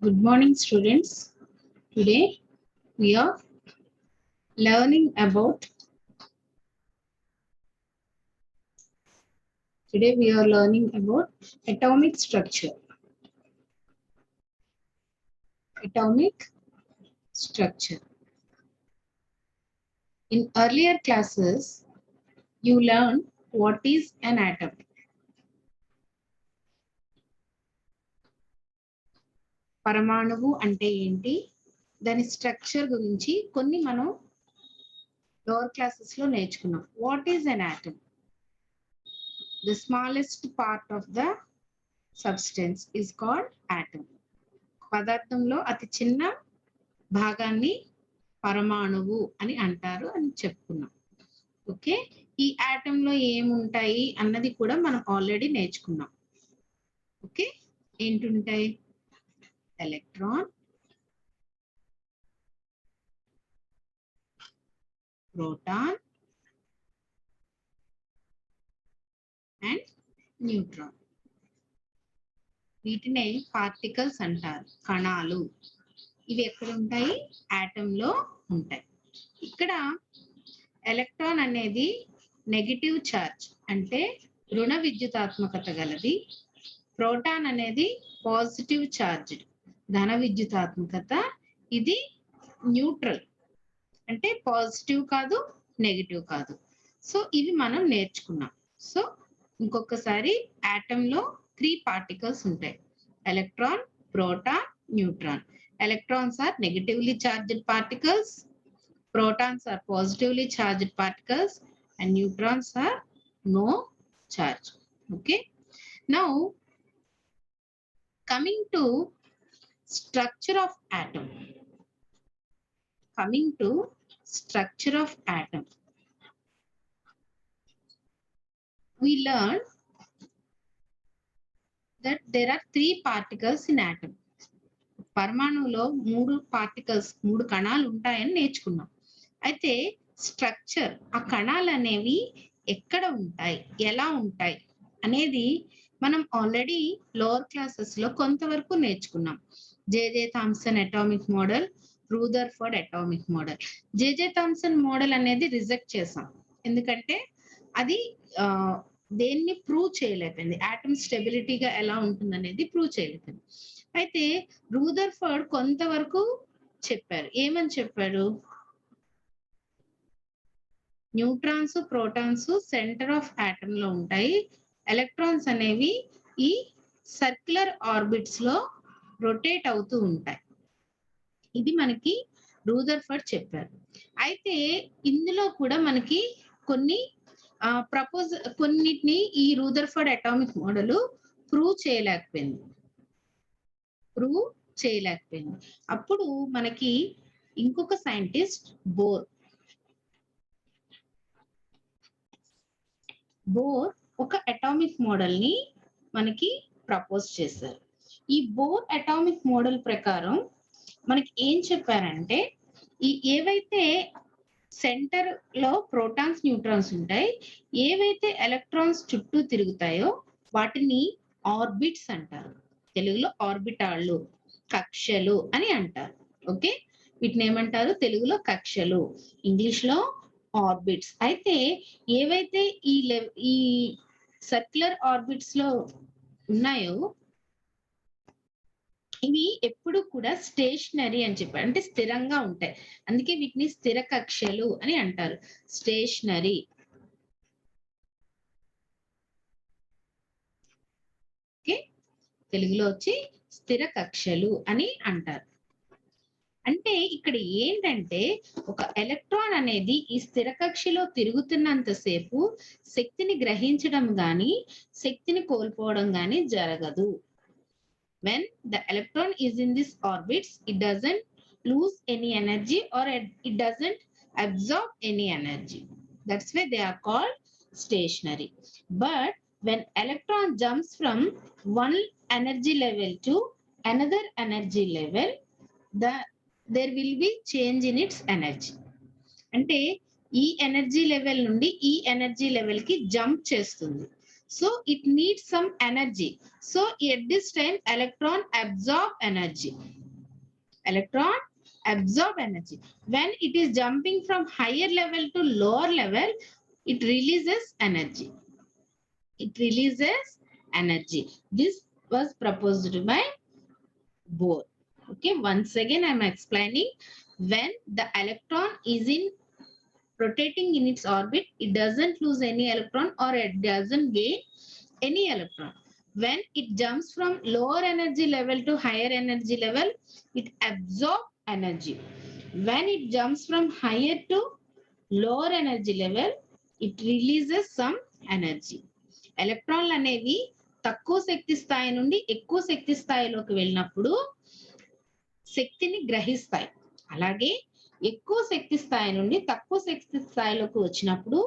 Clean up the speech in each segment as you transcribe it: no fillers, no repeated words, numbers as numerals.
Good morning, students. Today we are learning about atomic structure. Atomic structure. In earlier classes, you learned what is an atom. పరమాణువు అంటే ఏంటి, దాని structure గురించి కొన్ని మనం lower classes లో నేర్చుకున్నాం. What is an atom? The smallest part of the substance is called atom. పదార్థంలో అతి చిన్న భాగాన్ని పరమాణువు అని అంటారు అని చెప్పుకున్నాం. ఓకే, ఈ ఆటమ్ లో ఏముంటాయి అన్నది కూడా మనం ఆల్రెడీ నేర్చుకున్నాం. ఓకే, ఏంటుంటాయి? Electron, proton and neutron. వీటినే పార్టికల్స్ అంటారు, కణాలు. ఇవి ఎక్కడ ఉంటాయి? ఆటమ్ లో ఉంటాయి. ఇక్కడ ఎలక్ట్రాన్ అనేది నెగటివ్ ఛార్జ్, అంటే రుణ విద్యుతాత్మకత గలది. ప్రోటాన్ అనేది పాజిటివ్ ఛార్జ్, ధన విద్యుతాత్మకత. ఇది న్యూట్రల్, అంటే పాజిటివ్ కాదు నెగటివ్ కాదు. సో ఇవి మనం నేర్చుకున్నాం. సో ఇంకొకసారి, ఆటమ్ లో 3 పార్టికల్స్ ఉంటాయి: electron, proton, neutron. Electrons are negatively charged particles, protons are positively charged particles, and neutrons are no charge. Okay, now coming to structure of atom. We learned that there are 3 particles in atom. పరమాణువులో 3 particles, 3 కణాలు ఉంటాయని నేర్చుకున్నాం. అయితే structure, ఆ కణాలు అనేవి ఎక్కడ ఉంటాయి, ఎలా ఉంటాయి అనేది మనం ఆల్రెడీ లోవర్ క్లాసెస్ లో కొంతవరకు నేర్చుకున్నాం. J J Thomson atomic model, Rutherford atomic model. J J Thomson model అనేది రిజెక్ట్ చేసాం, ఎందుకంటే అది దేన్ని ప్రూవ్ చేయలేకపోయింది. ఆటమ్ స్టెబిలిటీగా ఎలా ఉంటుంది అనేది ప్రూవ్ చేయలేకపోయింది. అయితే రూదర్ఫర్డ్ కొంతవరకు చెప్పారు. ఏమని చెప్పారు? Neutrons, protons centre of atom లో ఉంటాయి. ఎలక్ట్రాన్స్ అనేవి ఈ సర్క్యులర్ ఆర్బిట్స్ లో రొటేట్ అవుతూ ఉంటాయి. ఇది మనకి రూదర్ఫర్డ్ చెప్పారు. అయితే ఇందులో కూడా మనకి కొన్నిటిని ఈ రూదర్ఫర్డ్ అటామిక్ మోడల్ ప్రూవ్ చేయలేకపోయింది. అప్పుడు మనకి ఇంకొక సైంటిస్ట్ బోర్ ఒక అటామిక్ మోడల్ ని మనకి ప్రపోజ్ చేశారు. ఈ బోర్ అటామిక్ మోడల్ ప్రకారం మనకి ఏం చెప్పారంటే, ఏవైతే సెంటర్ లో ప్రోటాన్స్, న్యూట్రాన్స్ ఉంటాయి, ఏవైతే ఎలక్ట్రాన్స్ చుట్టూ తిరుగుతాయో వాటిని ఆర్బిట్స్ అంటారు. తెలుగులో ఆర్బిటాళ్ళు, కక్షలు అని అంటారు. ఓకే, వీటిని ఏమంటారు? తెలుగులో కక్షలు, ఇంగ్లీష్ లో ఆర్బిట్స్. అయితే ఏవైతే ఈ సర్క్యులర్ ఆర్బిట్స్ లో ఉన్నాయో ఇవి ఎప్పుడు కూడా స్టేషనరీ అని చెప్పారు, అంటే స్థిరంగా ఉంటాయి. అందుకే వీటిని స్థిర కక్షలు అని అంటారు, స్టేషనరీ. ఓకే, తెలుగులో వచ్చి స్థిర కక్షలు అని అంటారు. అంటే ఇక్కడ ఏంటంటే, ఒక ఎలక్ట్రాన్ అనేది ఈ స్థిర కక్షలో తిరుగుతున్నంతసేపు శక్తిని గ్రహించడం గాని శక్తిని కోల్పోవడం గాని జరగదు. When the electron is in this orbits, it doesn't lose any energy or it doesn't absorb any energy. That's why they are called stationary. But when electron jumps from one energy level to another energy level, there will be change in its energy. అంటే ఈ energy level నుండి ఈ energy level కి jump చేస్తుంది. So it needs some energy. So at this time electron absorb energy. Electron absorb energy. When it is jumping from higher level to lower level, it releases energy. It releases energy. This was proposed by Bohr. Okay, once again I am explaining. When the electron is in rotating in its orbit, it doesn't lose any electron or it doesn't gain any electron. When it jumps from lower energy level to higher energy level, it absorbs energy. When it jumps from higher to lower energy level, it releases some energy. ఎలక్ట్రాన్లు అనేవి తక్కువ శక్తి స్థాయి నుండి ఎక్కువ శక్తి స్థాయిలోకి వెళ్ళినప్పుడు శక్తిని గ్రహిస్తాయి. అలాగే ఎక్కువ శక్తి స్థాయి నుండి తక్కువ శక్తి స్థాయిలోకి వచ్చినప్పుడు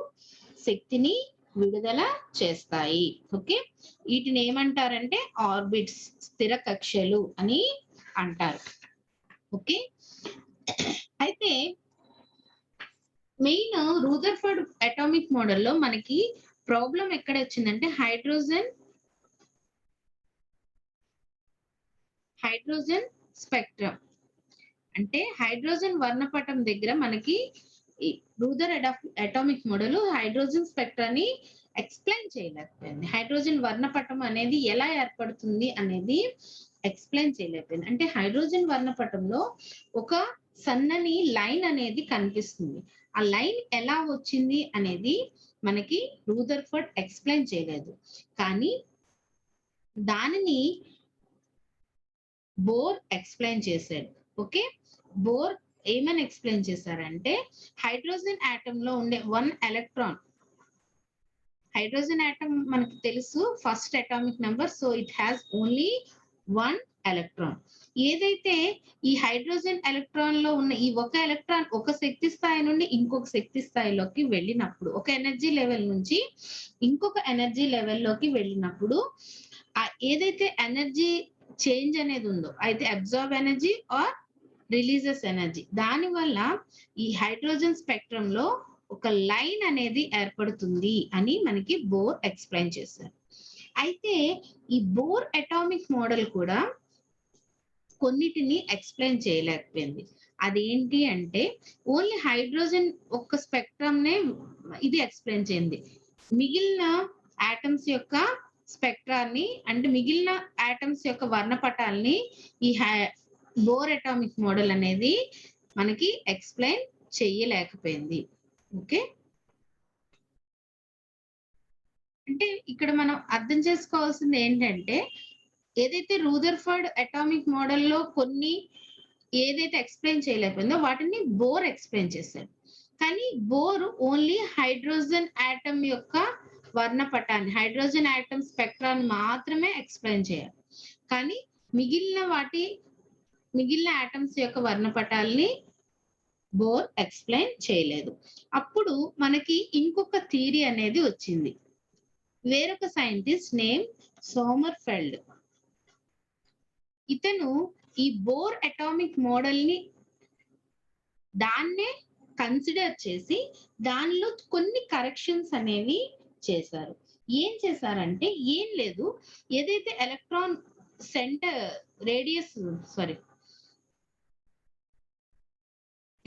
శక్తిని విడుదల చేస్తాయి. ఓకే, వీటిని ఏమంటారంటే ఆర్బిట్స్, స్థిర కక్షలు అని అంటారు. ఓకే, అయితే మెయిన్ రూదర్ఫర్డ్ అటామిక్ మోడల్లో మనకి ప్రాబ్లం ఎక్కడ వచ్చిందంటే హైడ్రోజన్ స్పెక్ట్రమ్. అంటే హైడ్రోజన్ వర్ణపటం దగ్గర మనకి రూదర్ అటామిక్ మోడల్ హైడ్రోజన్ స్పెక్ట్రాన్ని ఎక్స్ప్లెయిన్ చేయలేకపోయింది. హైడ్రోజన్ వర్ణపటం అనేది ఎలా ఏర్పడుతుంది అనేది ఎక్స్ప్లెయిన్ చేయలేకపోయింది. అంటే హైడ్రోజన్ వర్ణపటంలో ఒక సన్నని లైన్ అనేది కనిపిస్తుంది. ఆ లైన్ ఎలా వచ్చింది అనేది మనకి రూదర్ఫర్డ్ ఎక్స్ప్లెయిన్ చేయలేదు. కానీ దానిని బోర్ ఎక్స్ప్లెయిన్ చేశాడు. ఓకే, బోర్ ఏమని ఎక్స్ప్లెయిన్ చేశారంటే హైడ్రోజన్ ఆటమ్ లో ఉండే 1 ఎలక్ట్రాన్, హైడ్రోజన్ ఆటమ్ మనకి తెలుసు first atomic number, so it has only 1 electron. ఏదైతే ఈ హైడ్రోజన్ ఎలక్ట్రాన్ లో ఉన్న ఈ ఒక ఎలక్ట్రాన్ ఒక శక్తి స్థాయి నుండి ఇంకొక శక్తి స్థాయిలోకి వెళ్ళినప్పుడు, ఒక ఎనర్జీ లెవెల్ నుంచి ఇంకొక ఎనర్జీ లెవెల్లోకి వెళ్ళినప్పుడు ఏదైతే ఎనర్జీ చేంజ్ అనేది ఉందో, అయితే absorb energy or releases energy, దాని వల్ల ఈ హైడ్రోజన్ స్పెక్ట్రమ్ లో ఒక లైన్ అనేది ఏర్పడుతుంది అని మనకి బోర్ ఎక్స్ప్లెయిన్ చేశారు. అయితే ఈ బోర్ అటామిక్ మోడల్ కూడా కొన్నిటిని ఎక్స్ప్లెయిన్ చేయలేకపోయింది. అదేంటి అంటే ఓన్లీ హైడ్రోజన్ ఒక్క స్పెక్ట్రమ్ నే ఇది ఎక్స్ప్లెయిన్ చేయండి. మిగిలిన ఆటమ్స్ యొక్క స్పెక్ట్రాన్ని, అంటే మిగిలిన ఆటమ్స్ యొక్క వర్ణపటాలని ఈ బోర్ అటామిక్ మోడల్ అనేది మనకి ఎక్స్ప్లెయిన్ చేయలేకపోయింది. ఓకే, అంటే ఇక్కడ మనం అర్థం చేసుకోవాల్సింది ఏంటంటే ఏదైతే రూదర్ఫర్డ్ అటామిక్ మోడల్లో కొన్ని ఏదైతే ఎక్స్ప్లెయిన్ చేయలేకపోయిందో వాటిని బోర్ ఎక్స్ప్లెయిన్ చేశారు. కానీ బోర్ ఓన్లీ హైడ్రోజన్ ఆటమ్ యొక్క వర్ణపటాన్ని, హైడ్రోజన్ ఆటమ్ స్పెక్ట్రాన్ని మాత్రమే ఎక్స్ప్లెయిన్ చేయాలి. కానీ మిగిలిన ఆటమ్స్ యొక్క వర్ణపటాలని బోర్ ఎక్స్ప్లెయిన్ చేయలేదు. అప్పుడు మనకి ఇంకొక థియరీ అనేది వచ్చింది. వేరొక సైంటిస్ట్ నేమ్ సోమర్ఫెల్డ్. ఇతను ఈ బోర్ అటామిక్ మోడల్ ని దాన్నే కన్సిడర్ చేసి దానిలో కొన్ని కరెక్షన్స్ అనేవి చేశారు. ఏం చేశారంటే ఏం లేదు, ఏదైతే ఎలక్ట్రాన్ సెంటర్ రేడియస్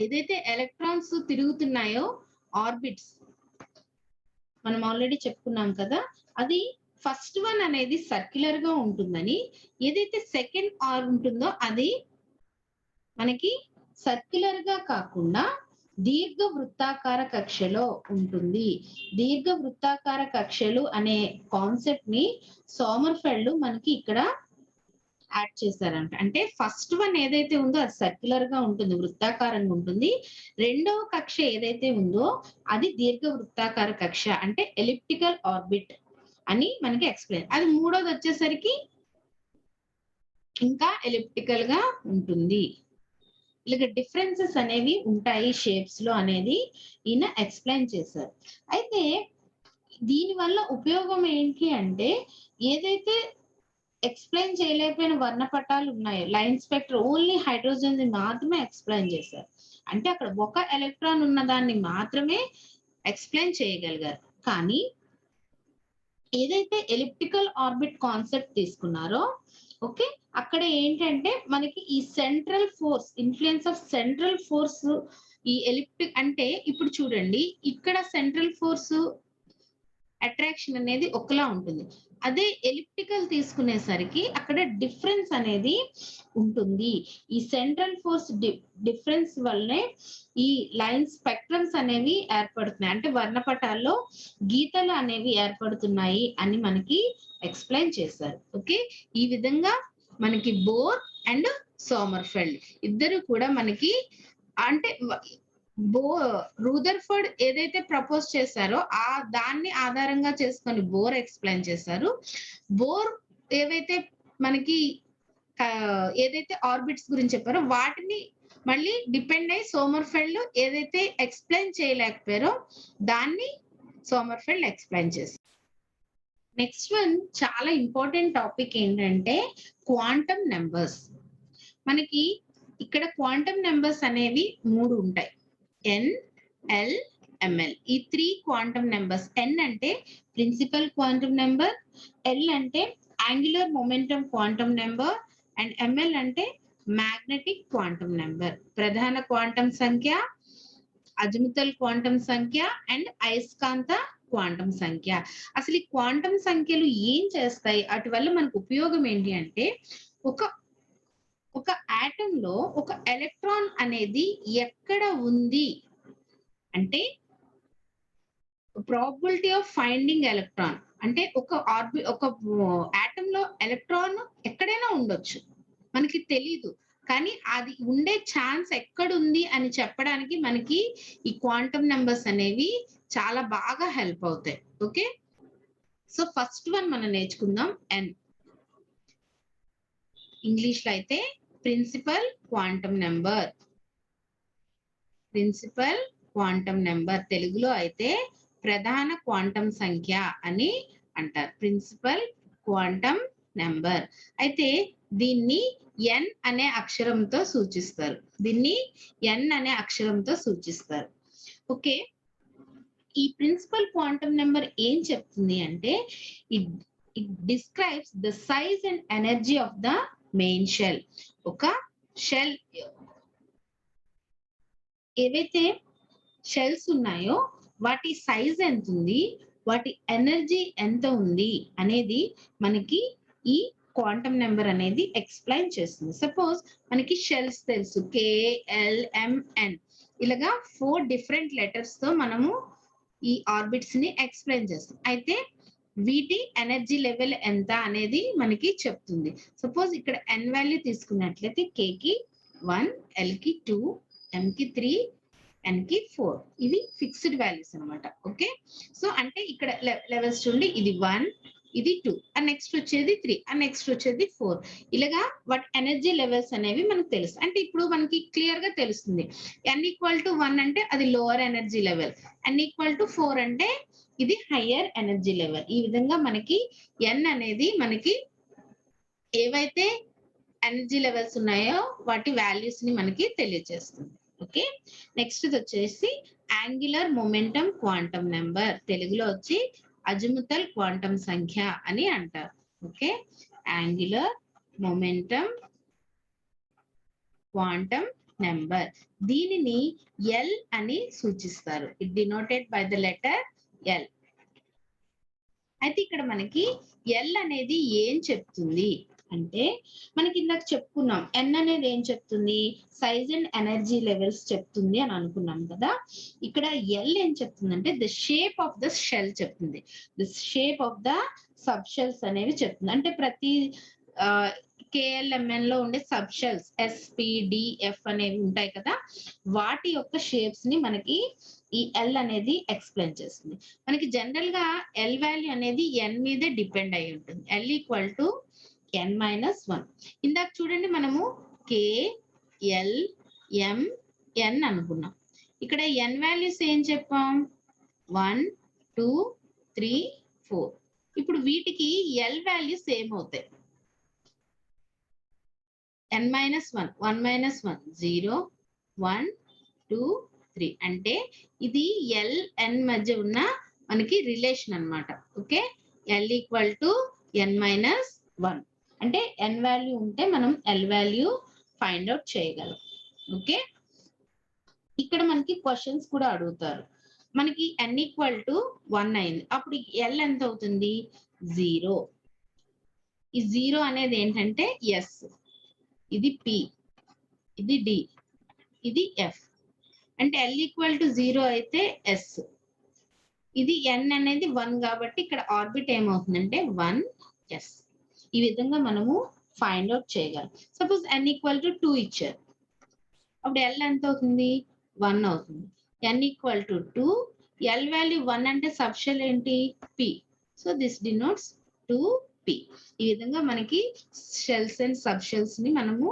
ఏదైతే ఎలక్ట్రాన్స్ తిరుగుతున్నాయో ఆర్బిట్స్ మనం ఆల్రెడీ చెప్పుకున్నాం కదా, అది ఫస్ట్ వన్ అనేది సర్క్యులర్ గా ఉంటుందని, ఏదైతే సెకండ్ ఆర్ ఉంటుందో అది మనకి సర్క్యులర్ గా కాకుండా దీర్ఘ వృత్తాకార కక్షలో ఉంటుంది. దీర్ఘ వృత్తాకార కక్షలు అనే కాన్సెప్ట్ ని సోమర్ఫెల్డ్ మనకి ఇక్కడ యాడ్ చేశారంట. అంటే ఫస్ట్ వన్ ఏదైతే ఉందో అది సర్క్యులర్ గా ఉంటుంది, వృత్తాకారంగా ఉంటుంది. రెండవ కక్ష ఏదైతే ఉందో అది దీర్ఘ వృత్తాకార కక్ష, అంటే ఎలిప్టికల్ ఆర్బిట్ అని మనకి ఎక్స్ప్లెయిన్. అది మూడోది వచ్చేసరికి ఇంకా ఎలిప్టికల్ గా ఉంటుంది. ఇలా డిఫరెన్సెస్ అనేవి ఉంటాయి షేప్స్ లో అనేది ఈయన ఎక్స్ప్లెయిన్ చేశారు. అయితే దీని వల్ల ఉపయోగం ఏంటి అంటే ఏదైతే ఎక్స్ప్లెయిన్ చేయలేకపోయిన వర్ణపటాలు ఉన్నాయో, లైన్ స్పెక్ట్రమ్ ఓన్లీ హైడ్రోజన్ మాత్రమే ఎక్స్ప్లెయిన్ చేశారు. అంటే అక్కడ ఒక ఎలక్ట్రాన్ ఉన్న దాన్ని మాత్రమే ఎక్స్ప్లెయిన్ చేయగలిగారు. కానీ ఏదైతే ఎలిప్టికల్ ఆర్బిట్ కాన్సెప్ట్ తీసుకున్నారో ఓకే, అక్కడ ఏంటంటే మనకి ఈ central force, influence of central force ఈ ఎలిప్టిక్ అంటే ఇప్పుడు చూడండి ఇక్కడ సెంట్రల్ ఫోర్స్ అట్రాక్షన్ అనేది ఒకలా ఉంటుంది. అదే ఎలిప్టికల్ తీసుకునేసరికి అక్కడ డిఫరెన్స్ అనేది ఉంటుంది. ఈ సెంట్రల్ ఫోర్స్ డిఫరెన్స్ వల్లనే ఈ లైన్ స్పెక్ట్రమ్స్ అనేవి ఏర్పడుతున్నాయి, అంటే వర్ణపటాల్లో గీతలు అనేవి ఏర్పడుతున్నాయి అని మనకి ఎక్స్ప్లెయిన్ చేశారు. ఓకే, ఈ విధంగా మనకి బోర్ అండ్ సోమర్ఫెల్డ్ ఇద్దరు కూడా మనకి అంటే రూదర్ఫర్డ్ ఏదైతే ప్రపోజ్ చేశారో దాన్ని ఆధారంగా చేసుకొని బోర్ ఎక్స్ప్లెయిన్ చేశారు. బోర్ ఏవైతే మనకి ఏదైతే ఆర్బిట్స్ గురించి చెప్పారో వాటిని మళ్ళీ డిపెండ్ అయ్యి సోమర్ఫెల్డ్ ఏదైతే ఎక్స్ప్లెయిన్ చేయలేకపోయారో దాన్ని సోమర్ఫెల్డ్ ఎక్స్ప్లెయిన్ చేశారు. నెక్స్ట్ వన్ చాలా ఇంపార్టెంట్ టాపిక్ ఏంటంటే క్వాంటమ్ నెంబర్స్. మనకి ఇక్కడ క్వాంటమ్ నెంబర్స్ అనేవి 3 ఉంటాయి, n, l, ml. ఈ 3 క్వాంటమ్ నెంబర్స్. n అంటే ప్రిన్సిపల్ క్వాంటమ్ నెంబర్, l అంటే angular momentum quantum number and ml అంటే మ్యాగ్నెటిక్ క్వాంటమ్ నెంబర్. ప్రధాన క్వాంటం సంఖ్య, అజిముతల్ క్వాంటం సంఖ్య అండ్ అయస్కాంత క్వాంటం సంఖ్య. అసలు ఈ క్వాంటం సంఖ్యలు ఏం చేస్తాయి, వాటి వల్ల మనకు ఉపయోగం ఏంటి అంటే ఒక ఆటమ్ లో ఒక ఎలక్ట్రాన్ అనేది ఎక్కడ ఉంది అంటే ప్రాబబిలిటీ ఆఫ్ ఫైండింగ్ ఎలక్ట్రాన్ అంటే ఒక ఆటమ్ లో ఎలక్ట్రాన్ ఎక్కడైనా ఉండొచ్చు, మనకి తెలీదు, కానీ అది ఉండే ఛాన్స్ ఎక్కడుంది అని చెప్పడానికి మనకి ఈ క్వాంటమ్ నెంబర్స్ అనేవి చాలా బాగా హెల్ప్ అవుతాయి. ఓకే, సో ఫస్ట్ వన్ మనం నేర్చుకుందాం n. ఇంగ్లీష్ లో అయితే principal quantum number. Principal quantum number తెలుగులో అయితే ప్రధాన క్వాంటం సంఖ్య అని అంటారు. Principal quantum number. అయితే దీన్ని n అనే అక్షరంతో సూచిస్తారు. ఓకే, ఈ ప్రిన్సిపల్ క్వాంటమ్ నెంబర్ ఏం చెప్తుంది అంటే it describes the size and energy of the main shell. ఒక షెల్ ఏవైతే షెల్స్ ఉన్నాయో వాటి సైజ్ ఎంత ఉంది, వాటి ఎనర్జీ ఎంత ఉంది అనేది మనకి ఈ క్వాంటమ్ నెంబర్ అనేది ఎక్స్ప్లెయిన్ చేస్తుంది. సపోజ్ మనకి షెల్స్ తెలుసు, KLMN, ఇలాగా 4 డిఫరెంట్ లెటర్స్ తో మనము ఈ ఆర్బిట్స్ ని ఎక్స్ప్లెయిన్ చేస్తాం. అయితే వీటి ఎనర్జీ లెవెల్ ఎంత అనేది మనకి చెప్తుంది. సపోజ్ ఇక్కడ n వాల్యూ తీసుకున్నట్లయితే k కి 1, l కి 2, m కి 3, n కి 4. ఇవి ఫిక్స్డ్ వాల్యూస్ అన్నమాట. ఓకే, సో అంటే ఇక్కడ లెవెల్స్ చూడండి, ఇది 1, ఇది 2, అండ్ నెక్స్ట్ వచ్చేది 3, అండ్ నెక్స్ట్ వచ్చేది 4. ఇలాగా వాటి ఎనర్జీ లెవెల్స్ అనేవి మనకు తెలుసు. అంటే ఇప్పుడు మనకి క్లియర్ గా తెలుస్తుంది n = 1 అంటే అది లోవర్ ఎనర్జీ లెవెల్, n = 4 అంటే ఇది హయ్యర్ ఎనర్జీ లెవెల్. ఈ విధంగా మనకి n అనేది మనకి ఏవైతే ఎనర్జీ లెవెల్స్ ఉన్నాయో వాటి వాల్యూస్ ని మనకి తెలియజేస్తుంది. ఓకే, నెక్స్ట్ వచ్చేసి యాంగులర్ మొమెంటం క్వాంటమ్ నెంబర్. తెలుగులో వచ్చి అజిముతల్ క్వాంటం సంఖ్య అని అంటారు. Okay, angular momentum quantum number. దీనిని L అని సూచిస్తారు. It denoted by the letter L. అయితే ఇక్కడ మనకి L అనేది ఏం చెప్తుంది అంటే మనకి ఇందాక చెప్పుకున్నాం, n అనేది ఏం చెప్తుంది, సైజ్ అండ్ ఎనర్జీ లెవెల్స్ చెప్తుంది అని అనుకున్నాం కదా. ఇక్కడ L ఏం చెప్తుందంటే the shape of the shell చెప్తుంది, the shape of the sub shells అనేవి చెప్తుంది. అంటే ప్రతి KLMN లో ఉండే సబ్ షెల్స్ SPDF అనేవి ఉంటాయి కదా, వాటి యొక్క షేప్స్ ని మనకి ఈ L అనేది ఎక్స్ప్లెయిన్ చేస్తుంది. మనకి జనరల్ గా L వాల్యూ అనేది n మీదే డిపెండ్ అయి ఉంటుంది. L = n-1. ఇందాక చూడండి మనము KLMN అనుకున్నాం. ఇక్కడ n వాల్యూస్ ఏం చెప్పాం, 1, 2, 3, 4. ఇప్పుడు వీటికి L వాల్యూస్ ఏమవుతాయి, n-1, 1 - 1 0, 1, 2, 3. అంటే ఇది LN మధ్య ఉన్న మనకి రిలేషన్ అన్నమాట. Okay, L equal to n-1 అంటే n వాల్యూ ఉంటే మనం L వాల్యూ ఫైండ్ అవుట్ చేయగలం. ఓకే, ఇక్కడ మనకి క్వశ్చన్స్ కూడా అడుగుతారు. మనకి n ఈక్వల్ టు 1 అయింది, అప్పుడు L ఎంత అవుతుంది? 0. ఈ 0 అనేది ఏంటంటే S, ఇది P, ఇది D, ఇది F. అంటే L ఈక్వల్ టు 0 అయితే S, ఇది n అనేది 1 కాబట్టి ఇక్కడ ఆర్బిట్ ఏమవుతుందంటే 1s. ఈ విధంగా మనము ఫైండ్ అవుట్ చేయగలం. సపోజ్ n ఈక్వల్ టు 2 ఇచ్చారు, అప్పుడు L ఎంత అవుతుంది? 1 అవుతుంది. n equal to 2, L value 1 అంటే సబ్షెల్ ఏంటి? P. So this denotes 2p. ఈ విధంగా మనకి షెల్స్ అండ్ సబ్ షెల్స్ ని మనము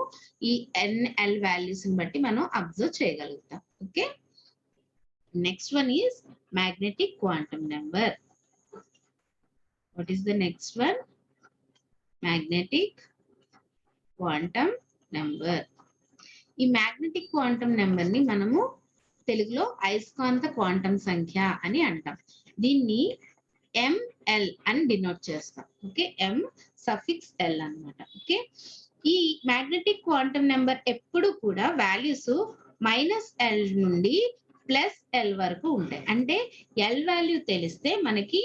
ఈ NL వాల్యూస్ ని బట్టి మనం అబ్జర్వ్ చేయగలుగుతాం. Okay, next one is magnetic quantum number. What is the next one? Magnetic quantum number. ఈ మ్యాగ్నెటిక్ క్వాంటం నెంబర్ ని మనము తెలుగులో అయస్కాంత క్వాంటం సంఖ్య అని అంటాం. దీన్ని ML అని డినోట్ చేస్తాం. ఓకే, M సఫిక్స్ L అన్నమాట. ఓకే, ఈ మ్యాగ్నెటిక్ క్వాంటం నెంబర్ ఎప్పుడు కూడా వాల్యూస్ -L నుండి +L వరకు ఉంటాయి. అంటే L వాల్యూ తెలిస్తే మనకి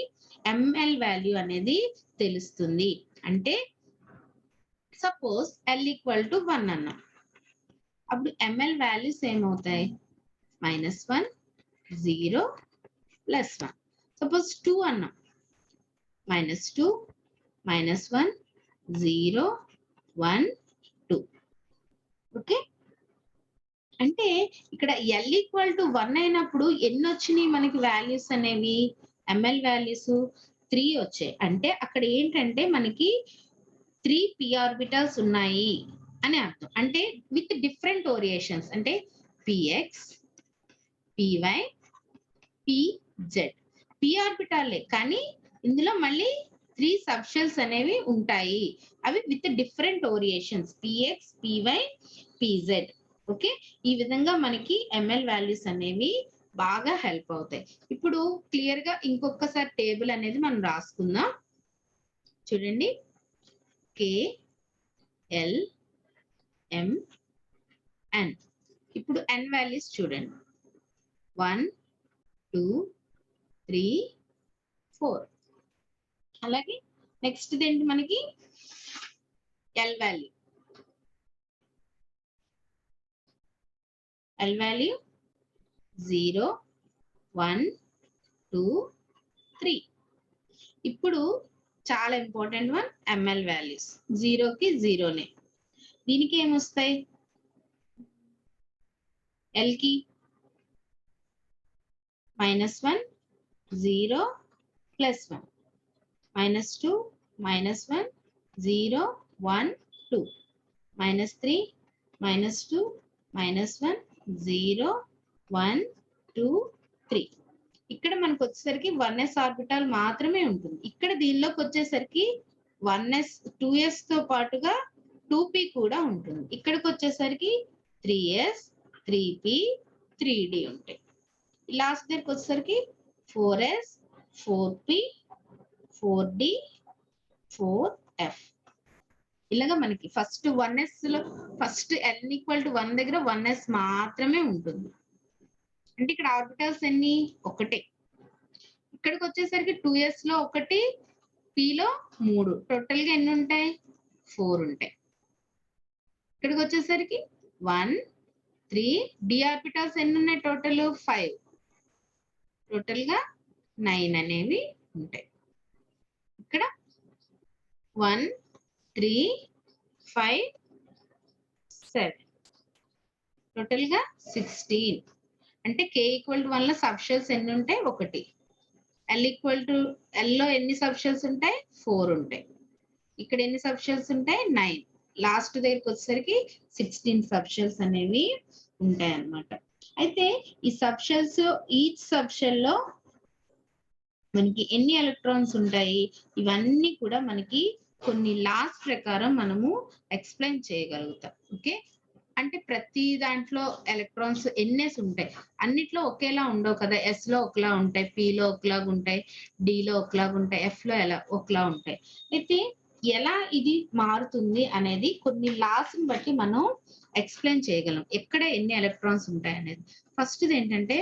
ML వాల్యూ అనేది తెలుస్తుంది. అంటే సపోజ్ L ఈక్వల్ టు 1 అన్నాం, అప్పుడు ML వాల్యూస్ ఏమవుతాయి? -1, 0, +1. సపోజ్ 2 అన్నాం, -2, -1, 0, 1, 2. ఓకే, అంటే ఇక్కడ L ఈక్వల్ టు 1 అయినప్పుడు ఎన్ని వచ్చినాయి మనకి వాల్యూస్ అనేవి? ML వాల్యూస్ 3 వచ్చాయి. అంటే అక్కడ ఏంటంటే మనకి 3 p ఆర్బిటల్స్ ఉన్నాయి అని అర్థం. అంటే విత్ డిఫరెంట్ ఓరియేషన్స్, అంటే px, py, pz. p ఆర్బిటాలే కానీ ఇందులో మళ్ళీ 3 సబ్షెల్స్ అనేవి ఉంటాయి. అవి with different orientations px, py, pz. Okay, ఈ విధంగా మనకి ML వాల్యూస్ అనేవి బాగా హెల్ప్ అవుతాయి. ఇప్పుడు క్లియర్ గా ఇంకొకసారి టేబుల్ అనేది మనం రాసుకుందాం. చూడండి, K, L, M, N. ఇప్పుడు N వాల్యూస్ చూడండి, 1, 2, 3, 4. అలాగే నెక్స్ట్ ఏంటి మనకి? L value. L value 0, 1, 2, 3. ఇప్పుడు చాలా ఇంపార్టెంట్ వన్, ML వాల్యూస్. 0కి 0నే. దీనికి ఏమొస్తాయి? L కి -1, 0, +1, -2, -1, 0, 1, 2, -3, -2, -1, 0, 1, 2, 3. ఇక్కడ మనకు వచ్చేసరికి 1s ఆర్బిటాల్ మాత్రమే ఉంటుంది. ఇక్కడ దీనిలోకి వచ్చేసరికి 1s 2s తో పాటుగా 2p కూడా ఉంటుంది. ఇక్కడికి వచ్చేసరికి 3s, 3p, 3d ఉంటాయి. లాస్ట్ దగ్గరికి వచ్చేసరికి 4s, 4p, 4d, 4f. ఇలాగా మనకి ఫస్ట్ 1s లో ఫస్ట్ n ఈక్వల్ టు 1 దగ్గర 1s మాత్రమే ఉంటుంది. అంటే ఇక్కడ ఆర్బిటల్స్ ఎన్ని? ఒకటే. ఇక్కడికి వచ్చేసరికి 2s లో ఒకటి, p లో 3, టోటల్ గా ఎన్ని ఉంటాయి? 4 ఉంటాయి. ఇక్కడికి వచ్చేసరికి 1, 3, d ఆర్బిటల్స్ ఎన్ని ఉన్నాయి? టోటల్ 5, టోటల్ గా 9 అనేవి ఉంటాయి. ఇక్కడ 1, 3, 5, 7, టోటల్ గా 16. అంటే k ఈక్వల్ టు 1 లో సబ్షెల్స్ ఎన్ని ఉంటాయి? 1. L ఈక్వల్ టు L లో ఎన్ని సబ్షెల్స్ ఉంటాయి? 4 ఉంటాయి. ఇక్కడ ఎన్ని సబ్షెల్స్ ఉంటాయి? 9. లాస్ట్ దగ్గరికి వచ్చేసరికి 16 సబ్షెల్స్ అనేవి ఉంటాయి అన్నమాట. అయితే ఈ సబ్షెల్స్, ఈచ్ సబ్షెల్ లో మనకి ఎన్ని ఎలక్ట్రాన్స్ ఉంటాయి? ఇవన్నీ కూడా మనకి కొన్ని లాస్ ప్రకారం మనము ఎక్స్ప్లెయిన్ చేయగలుగుతాం. ఓకే, అంటే ప్రతి దాంట్లో ఎలక్ట్రాన్స్ ఎన్ఎస్ ఉంటాయి. అన్నిట్లో ఒకేలా ఉండవు కదా! ఎస్‌లో ఒకలా ఉంటాయి, పిలో ఒకలాగా ఉంటాయి, డిలో ఒకలాగా ఉంటాయి, ఎఫ్‌లో ఒకలా ఉంటాయి. అయితే ఎలా ఇది మారుతుంది అనేది కొన్ని లాస్‌ని బట్టి మనం ఎక్స్‌ప్లెయిన్ చేయగలం. ఎక్కడ ఎన్ని ఎలక్ట్రాన్స్ ఉంటాయనేది. ఫస్ట్‌ది ఏంటంటే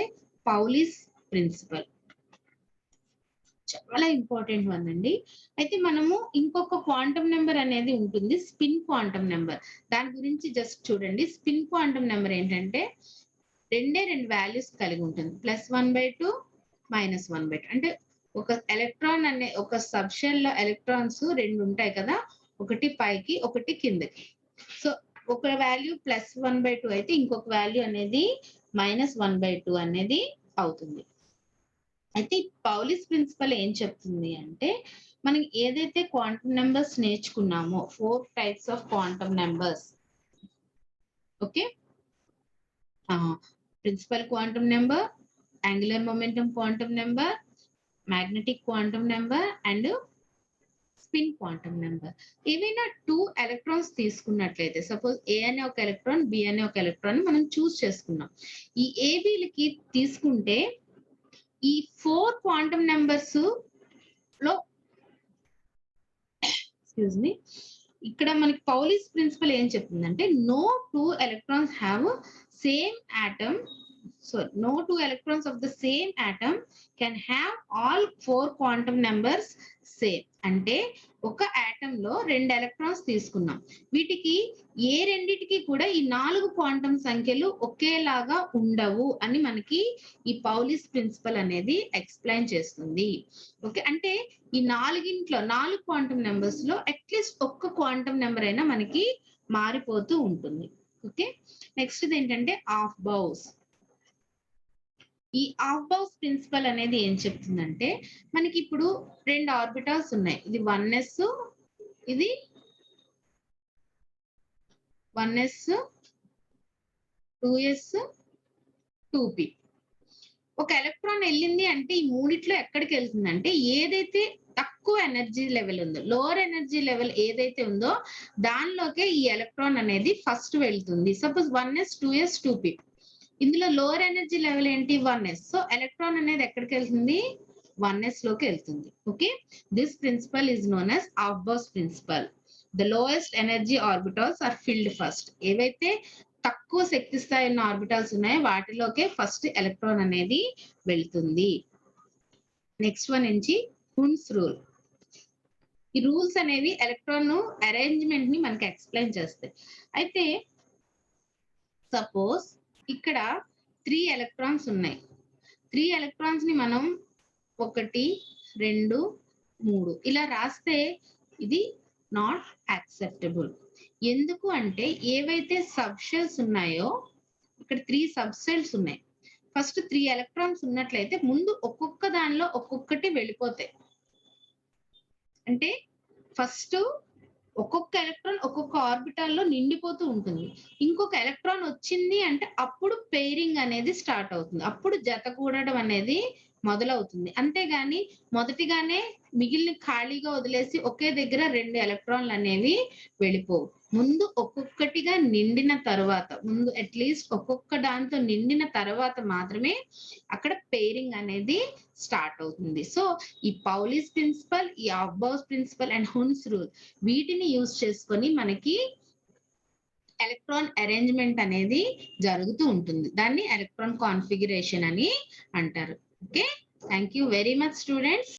పౌలీస్ ప్రిన్సిపల్. చాలా ఇంపార్టెంట్ వన్ అండి. అయితే మనము ఇంకొక క్వాంటం నంబర్ అనేది ఉంటుంది. Spin quantum number. దాని గురించి జస్ట్ చూడండి. స్పిన్ క్వాంటం నంబర్ ఏంటంటే రెండే 2 వాల్యూస్ కలిగి ఉంటుంది. +1/2 -1/2. అంటే ఒక ఎలక్ట్రాన్ ఒక సబ్ షెల్‌లో ఎలక్ట్రాన్స్ 2 ఉంటాయి కదా! ఒకటి పైకి, ఒకటి కిందకి. సో, ఒక వాల్యూ +1/2 అయితే ఇంకొక వాల్యూ అనేది -1/2 అనేది అవుతుంది. అయితే ఈ పౌలీస్ ప్రిన్సిపల్ ఏం చెప్తుంది అంటే, మనం ఏదైతే క్వాంటం నంబర్స్ నేర్చుకున్నామో 4 types of quantum numbers. Okay. Principal quantum number, angular momentum quantum number, magnetic quantum number and spin quantum number. ఏవైనా 2 ఎలక్ట్రాన్స్ తీసుకున్నట్లయితే సపోజ్ ఏ అనే ఒక ఎలక్ట్రాన్, బి అనే ఒక ఎలక్ట్రాన్ మనం చూస్ చేసుకున్నాం. ఈ ఏబీలకి తీసుకుంటే ఈ 4 క్వాంటం నంబర్స్ లో ఎక్స్‌క్యూజ్ మీ. ఇక్కడ మనకి పౌలీస్ ప్రిన్సిపల్ ఏం చెప్తుందంటే no 2 electrons have same atom. No 2 electrons of the same atom can have all 4 quantum numbers same. అంటే ఒక ఆటమ్ లో 2 ఎలక్ట్రాన్స్ తీసుకున్నాం. వీటికి ఏ రెండిటికి కూడా ఈ 4 క్వాంటం సంఖ్యలు ఒకేలాగా ఉండవు అని మనకి ఈ పౌలీస్ ప్రిన్సిపల్ అనేది ఎక్స్‌ప్లెయిన్ చేస్తుంది. ఓకే. అంటే ఈ 4 క్వాంటం నంబర్స్ లో అట్‌లీస్ట్ ఒక్క క్వాంటం నంబర్ అయినా మనకి మారిపోతూ ఉంటుంది. ఓకే. నెక్స్ట్ ఏంటంటే హాఫ్ బౌస్. ఈ హాఫ్ బౌస్ ప్రిన్సిపల్ అనేది ఏం చెప్తుందంటే మనకి ఇప్పుడు 2 ఆర్బిటాల్స్ ఉన్నాయి. ఇది 1s, ఇది 1s, 2s, 2p. ఒక ఎలక్ట్రాన్ వెళ్ళింది అంటే ఈ మూడిట్లో ఎక్కడికి వెళ్తుందంటే ఏదైతే తక్కువ ఎనర్జీ లెవెల్ ఉందో, లోవర్ ఎనర్జీ లెవెల్ ఏదైతే ఉందో దానిలోకే ఈ ఎలక్ట్రాన్ అనేది ఫస్ట్ వెళ్తుంది. Suppose 1s, 2s, 2p. ఇందులో లోవర్ ఎనర్జీ లెవెల్ ఏంటి 1s. సో ఎలక్ట్రాన్ అనేది ఎక్కడికి వెళ్తుంది 1s లోకి వెళ్తుంది. Okay. This principle is known as Aufbau principle. The lowest energy orbitals are filled first. ఏవైతే తక్కువ శక్తి స్థాయి ఉన్న ఆర్బిటాల్స్ ఉన్నాయో వాటిలోకే ఫస్ట్ ఎలక్ట్రాన్ అనేది వెళ్తుంది. నెక్స్ట్ వన్ నుంచి హున్స్ రూల్. ఈ రూల్స్ అనేవి ఎలక్ట్రాన్ అరేంజ్మెంట్ ని మనకి ఎక్స్‌ప్లెయిన్ చేస్తాయి. అయితే సపోజ్ ఇక్కడ 3 ఎలక్ట్రాన్స్ ఉన్నాయి. 3 ఎలక్ట్రాన్స్ ని మనం 1, 2, 3 ఇలా రాస్తే ఇది నాట్ యాక్సెప్టబుల్. ఎందుకు అంటే ఏవైతే సబ్ షెల్స్ ఉన్నాయో ఇక్కడ 3 సబ్ షెల్స్ ఉన్నాయి. ఫస్ట్ 3 ఎలక్ట్రాన్స్ ఉన్నట్లయితే ముందు ఒక్కొక్క దానిలో ఒక్కొక్కటి వెళ్ళిపోతాయి. అంటే ఫస్ట్ ఒక్కొక్క ఎలక్ట్రాన్ ఒక్కొక్క ఆర్బిటాల్ లో నిండిపోతూ ఉంటుంది. ఇంకొక ఎలక్ట్రాన్ వచ్చింది అంటే అప్పుడు పెయిరింగ్ అనేది స్టార్ట్ అవుతుంది. అప్పుడు జత కూడడం అనేది మొదలవుతుంది. అంతేగాని మొదటిగానే మిగిలిన ఖాళీగా వదిలేసి ఒకే దగ్గర 2 ఎలక్ట్రాన్లు అనేవి వెళ్ళిపోవు. ముందు ఒక్కొక్కటిగా నిండిన తర్వాత, ముందు అట్‌లీస్ట్ ఒక్కొక్క దాంతో నిండిన తర్వాత మాత్రమే అక్కడ పెయిరింగ్ అనేది స్టార్ట్ అవుతుంది. సో ఈ పౌలీస్ ప్రిన్సిపల్, ఈ Aufbau principle and Hund's rule వీటిని యూజ్ చేసుకొని మనకి ఎలక్ట్రాన్ అరేంజ్‌మెంట్ అనేది జరుగుతూ ఉంటుంది. దాన్ని ఎలక్ట్రాన్ కాన్ఫిగరేషన్ అని అంటారు. Okay. Thank you very much students.